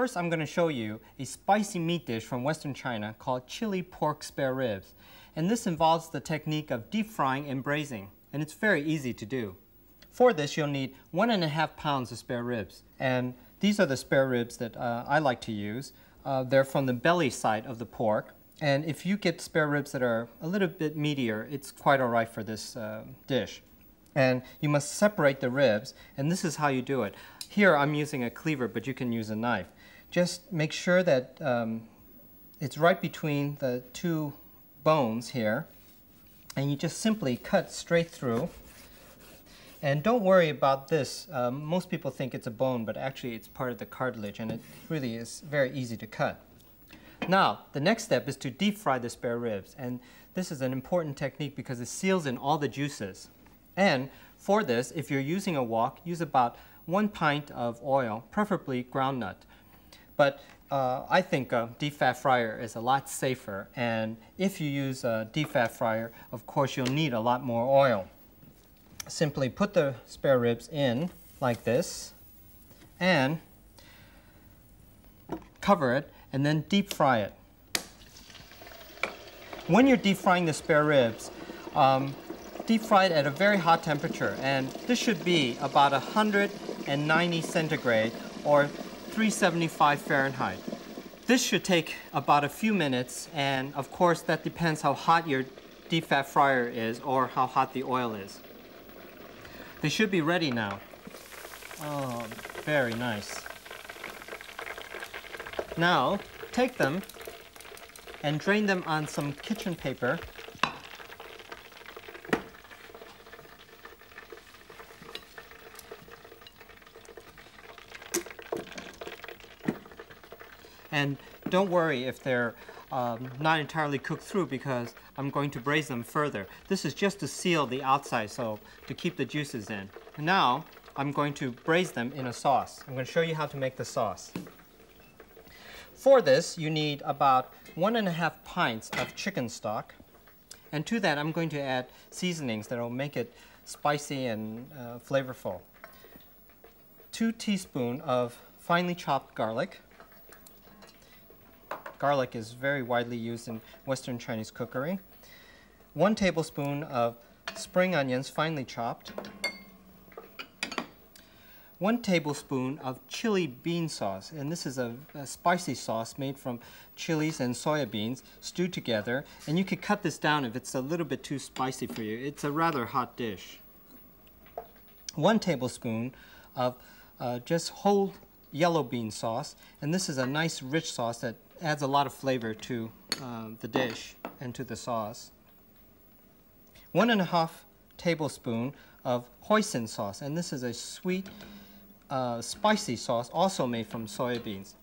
First, I'm going to show you a spicy meat dish from Western China called chili pork spare ribs. And this involves the technique of deep frying and braising, and it's very easy to do. For this, you'll need 1.5 pounds of spare ribs. And these are the spare ribs that I like to use. They're from the belly side of the pork. And if you get spare ribs that are a little bit meatier, it's quite all right for this dish. And you must separate the ribs, and this is how you do it. Here I'm using a cleaver, but you can use a knife. Just make sure that it's right between the two bones here, and you just simply cut straight through. And don't worry about this. Most people think it's a bone, but actually it's part of the cartilage, and it really is very easy to cut. Now, the next step is to deep fry the spare ribs, and this is an important technique because it seals in all the juices. And for this, if you're using a wok, use about 1 pint of oil, preferably groundnut. But I think a deep fat fryer is a lot safer, and if you use a deep fat fryer, of course you'll need a lot more oil. Simply put the spare ribs in like this and cover it and then deep fry it. When you're deep frying the spare ribs, deep fry it at a very hot temperature, and this should be about 190 centigrade or 375 Fahrenheit. This should take about a few minutes, and of course that depends how hot your deep fat fryer is or how hot the oil is. They should be ready now. Oh, very nice. Now, take them and drain them on some kitchen paper. And don't worry if they're not entirely cooked through, because I'm going to braise them further. This is just to seal the outside, so to keep the juices in. Now I'm going to braise them in a sauce. I'm going to show you how to make the sauce. For this, you need about 1.5 pints of chicken stock. And to that, I'm going to add seasonings that will make it spicy and flavorful. 2 teaspoons of finely chopped garlic. Garlic is very widely used in Western Chinese cookery. 1 tablespoon of spring onions, finely chopped. 1 tablespoon of chili bean sauce, and this is a spicy sauce made from chilies and soya beans stewed together, and you could cut this down if it's a little bit too spicy for you. It's a rather hot dish. 1 tablespoon of just whole yellow bean sauce, and this is a nice rich sauce that adds a lot of flavor to the dish and to the sauce. 1.5 tablespoons of hoisin sauce, and this is a sweet, spicy sauce also made from soya beans.